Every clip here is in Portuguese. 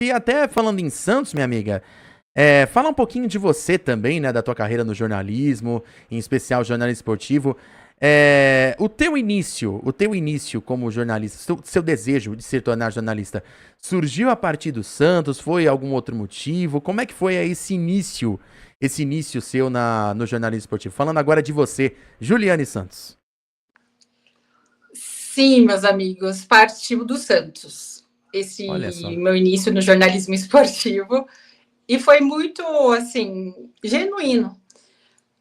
E até falando em Santos, minha amiga, fala um pouquinho de você também, né, da tua carreira no jornalismo, em especial jornalismo esportivo. O teu início como jornalista, seu desejo de se tornar jornalista, surgiu a partir do Santos? Foi algum outro motivo? Como é que foi aí esse início seu no jornalismo esportivo? Falando agora de você, Juliane Santos. Sim, meus amigos, partiu do Santos. Olha Esse só. meu início no jornalismo esportivo. E foi muito, assim, genuíno,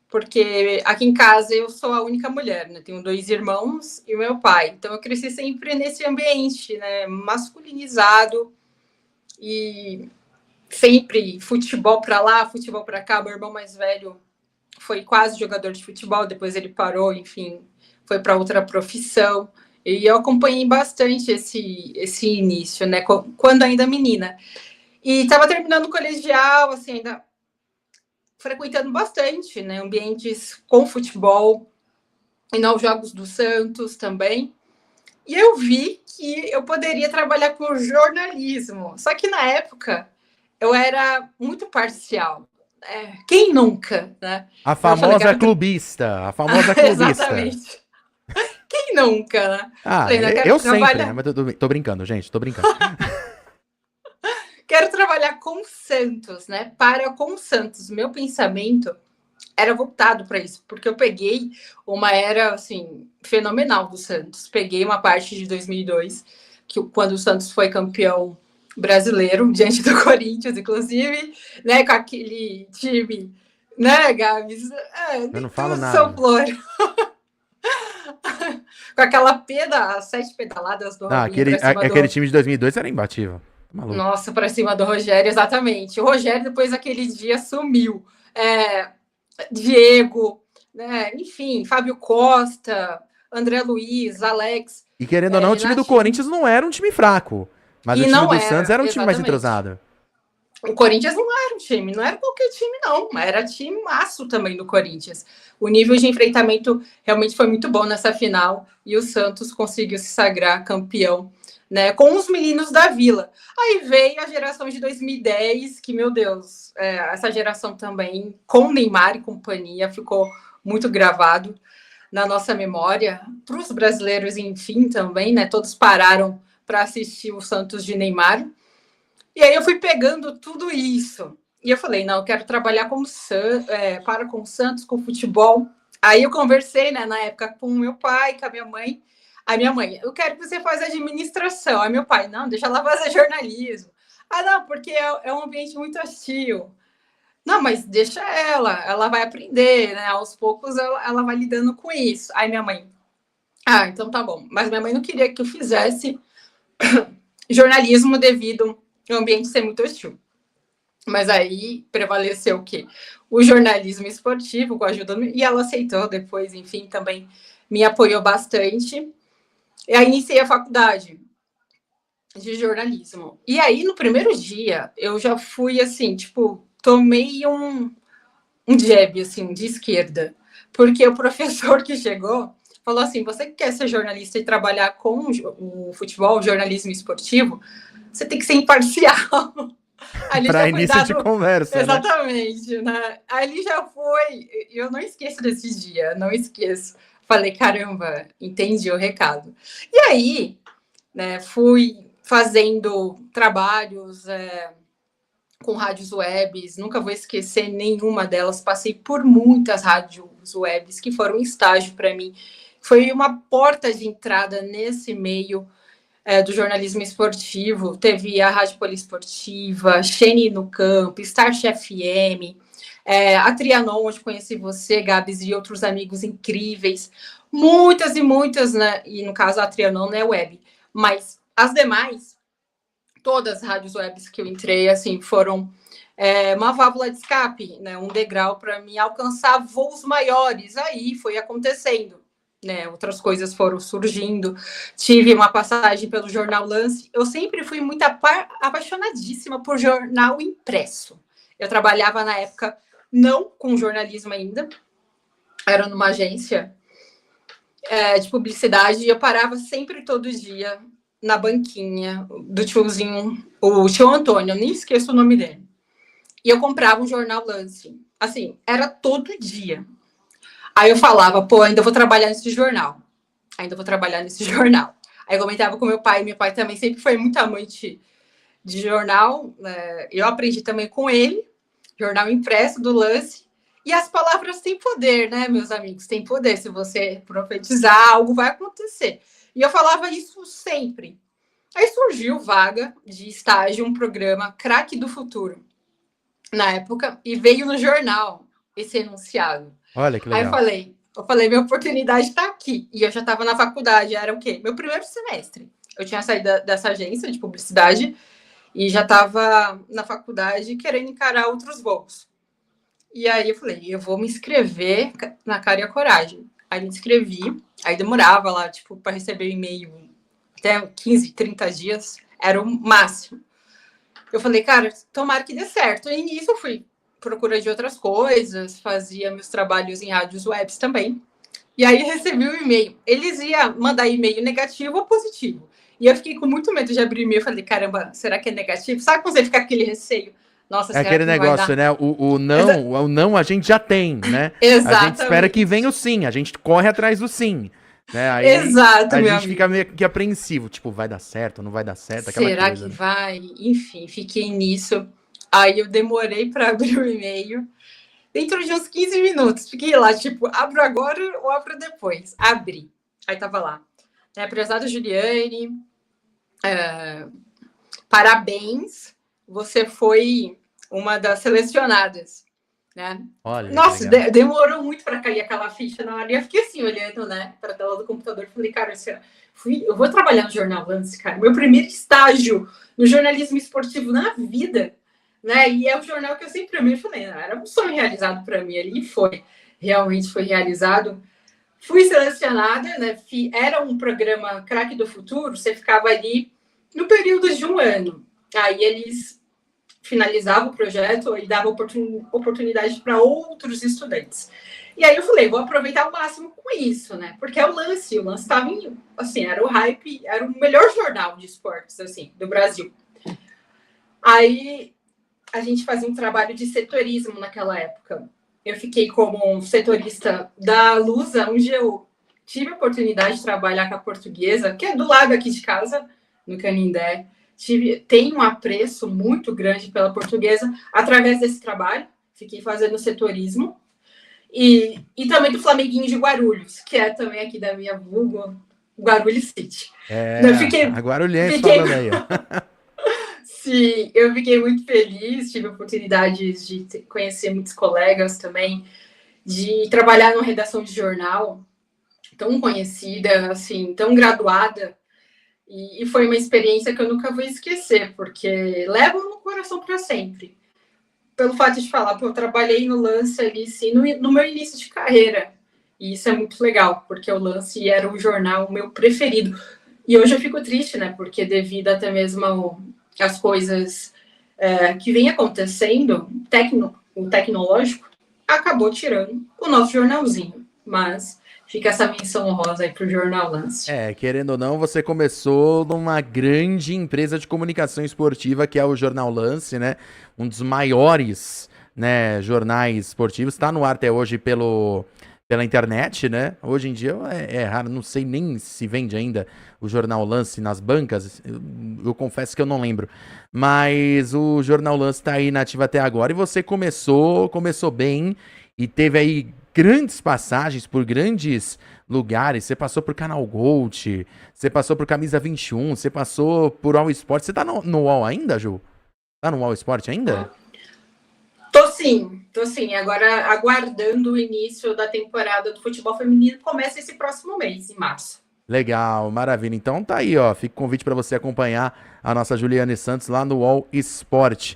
porque aqui em casa eu sou a única mulher, né? Tenho dois irmãos e o meu pai. Então eu cresci sempre nesse ambiente, né? Masculinizado e sempre futebol para lá, futebol para cá. Meu irmão mais velho foi quase jogador de futebol, depois ele parou, enfim, foi para outra profissão. E eu acompanhei bastante esse início, né? Quando ainda menina. E estava terminando o colegial, assim, ainda frequentando bastante, né? Ambientes com futebol, e nos Jogos do Santos também. E eu vi que eu poderia trabalhar com jornalismo. Só que na época eu era muito parcial. Quem nunca, né? A Então eu falei, famosa clubista, a famosa clubista. exatamente. Quem nunca, né? Ah, Falei, não, eu quero sempre, né? trabalhar, Mas tô brincando, gente, tô brincando. quero trabalhar com Santos, né? Para com Santos. Meu pensamento era voltado para isso, porque eu peguei uma era assim fenomenal do Santos. Peguei uma parte de 2002, quando o Santos foi campeão brasileiro diante do Corinthians, inclusive, né, com aquele time, né, Gabs? Eu Nem não falo tudo são nada. flores. Com aquela as 7 pedaladas do Ah, Robinho para cima aquele do time de 2002 era imbatível. Tá maluco. Nossa, para cima do Rogério, exatamente. O Rogério, depois daquele dia, sumiu. É, Diego, né? Enfim, Fábio Costa, André Luiz, Alex, E querendo ou não, o time do Renatinho. Corinthians não era um time fraco. Mas o E time não do Santos era, era um time mais exatamente. entrosado. O Corinthians não era um time, não era qualquer time, não. Era time maço também do Corinthians. O nível de enfrentamento realmente foi muito bom nessa final e o Santos conseguiu se sagrar campeão, né, com os meninos da Vila. Aí veio a geração de 2010, que, meu Deus, essa geração também, com Neymar e companhia, ficou muito gravado na nossa memória. Para os brasileiros, enfim, também, né? Todos pararam para assistir o Santos de Neymar. E aí eu fui pegando tudo isso. E eu falei, não, eu quero trabalhar para com o Santos, com futebol. Aí eu conversei, né, na época, com o meu pai, com a minha mãe. A minha mãe, eu quero que você faça administração. Aí meu pai, não, deixa ela fazer jornalismo. Ah, não, porque é um ambiente muito hostil. Não, mas deixa ela vai aprender, né? Aos poucos ela vai lidando com isso. Aí minha mãe, então tá bom. Mas minha mãe não queria que eu fizesse jornalismo devido ao ambiente ser muito hostil. Mas aí prevaleceu o quê? O jornalismo esportivo, com a ajuda, e ela aceitou depois, enfim, também me apoiou bastante. E aí iniciei a faculdade de jornalismo. E aí, no primeiro dia, eu já fui assim, tipo, tomei um jab, assim, de esquerda. Porque o professor que chegou falou assim: você que quer ser jornalista e trabalhar com o futebol, o jornalismo esportivo, você tem que ser imparcial. Ali Pra já foi início de dado. conversa, né? Exatamente, né? Ali já foi. Eu não esqueço desse dia, não esqueço. Falei, caramba, entendi o recado. E aí, né, fui fazendo trabalhos com rádios webs, nunca vou esquecer nenhuma delas. Passei por muitas rádios webs que foram um estágio para mim. Foi uma porta de entrada nesse meio do jornalismo esportivo. Teve a Rádio Poliesportiva, Xene no Campo, Start FM, a Trianon, onde conheci você, Gabs, e outros amigos incríveis. Muitas e muitas, né? E no caso a Trianon não é web, mas as demais, todas as rádios webs que eu entrei, assim, foram uma válvula de escape, né? Um degrau para me alcançar voos maiores. Aí foi acontecendo. Né, outras coisas foram surgindo. Tive uma passagem pelo jornal Lance. Eu sempre fui muito apaixonadíssima por jornal impresso. Eu trabalhava na época não com jornalismo ainda, era numa agência de publicidade e eu parava sempre todo dia na banquinha do tiozinho, o tio Antônio, eu nem esqueço o nome dele. E eu comprava um jornal Lance. Assim, era todo dia. Aí eu falava, pô, ainda vou trabalhar nesse jornal. Ainda vou trabalhar nesse jornal. Aí eu comentava com meu pai também sempre foi muito amante de jornal. Eu aprendi também com ele, jornal impresso do Lance. E as palavras têm poder, né, meus amigos? Tem poder. Se você profetizar, algo vai acontecer. E eu falava isso sempre. Aí surgiu vaga de estágio, um programa Craque do Futuro, na época, e veio no jornal esse enunciado. Olha que Aí legal. eu falei, minha oportunidade está aqui. E eu já estava na faculdade, era o quê? Meu primeiro semestre. Eu tinha saído dessa agência de publicidade e já estava na faculdade querendo encarar outros voos. E aí eu falei, eu vou me inscrever na cara e a coragem. Aí me inscrevi, aí demorava lá, tipo, para receber o e-mail até 15, 30 dias, era o máximo. Eu falei, cara, tomara que dê certo. E nisso eu fui procura de outras coisas, fazia meus trabalhos em rádios webs também. E aí recebi um e-mail. Eles iam mandar e-mail negativo ou positivo. E eu fiquei com muito medo de abrir e-mail. Eu falei, caramba, será que é negativo? Sabe quando você fica com aquele receio? Nossa, É será aquele que não vai negócio, dar? né? O não a gente já tem, né? A gente espera que Exatamente. venha o sim, a gente corre atrás do sim, né? Aí Exato, a meu gente fica amigo. meio que apreensivo, tipo, vai dar certo, não vai dar certo, aquela Será que coisa, né? vai? Enfim, fiquei nisso. Aí eu demorei para abrir o e-mail. Dentro de uns 15 minutos, fiquei lá, tipo, abro agora ou abro depois? Abri. Aí tava lá. Prezada Juliane, parabéns, você foi uma das selecionadas, né? Olha que Nossa, legal. demorou muito para cair aquela ficha na hora. E eu fiquei assim, olhando, né, para a tela do computador. Falei, cara, eu vou trabalhar no Jornal Lance, cara. Meu primeiro estágio no jornalismo esportivo na vida, né? E é o jornal que eu sempre amei. Falei, era um sonho realizado para mim ali. E foi, realmente foi realizado. Fui selecionada, né? Era um programa Craque do Futuro. Você ficava ali no período de um ano. Aí eles finalizavam o projeto e davam oportunidade para outros estudantes. E aí eu falei, vou aproveitar o máximo com isso, né? Porque é o Lance estava assim, era o hype, era o melhor jornal de esportes, assim, do Brasil. Aí a gente fazia um trabalho de setorismo naquela época. Eu fiquei como setorista da Lusa, onde eu tive a oportunidade de trabalhar com a portuguesa, que é do lado aqui de casa, no Canindé. Tenho um apreço muito grande pela portuguesa através desse trabalho. Fiquei fazendo setorismo. E também do Flamenguinho de Guarulhos, que é também aqui da minha vulgo, Guarulhos City. Eu É, fiquei, a Guarulhense fiquei falando aí, ó. Sim, eu fiquei muito feliz, tive a oportunidade de conhecer muitos colegas também, de trabalhar numa redação de jornal tão conhecida, assim, tão graduada, e foi uma experiência que eu nunca vou esquecer, porque leva no coração para sempre. Pelo fato de falar, eu trabalhei no Lance ali, sim, no meu início de carreira, e isso é muito legal, porque o Lance era o jornal meu preferido. E hoje eu fico triste, né, porque devido até mesmo às coisas que vem acontecendo, o tecnológico acabou tirando o nosso jornalzinho. Mas fica essa menção honrosa aí para o Jornal Lance. É, querendo ou não, você começou numa grande empresa de comunicação esportiva que é o Jornal Lance, né? Um dos maiores, né, jornais esportivos. Está no ar até hoje pela internet, né? Hoje em dia é raro, não sei nem se vende ainda o Jornal Lance nas bancas. Eu confesso que eu não lembro. Mas o Jornal Lance está aí nativo até agora e você começou bem e teve aí grandes passagens por grandes lugares. Você passou por Canal Gold, você passou por Camisa 21, você passou por All Sport. Você tá no All ainda, Ju? Tá no All Sport ainda? Tô sim. Agora aguardando o início da temporada do futebol feminino, começa esse próximo mês, em março. Legal, maravilha. Então tá aí, ó. Fica o convite para você acompanhar a nossa Juliane Santos lá no All Sport.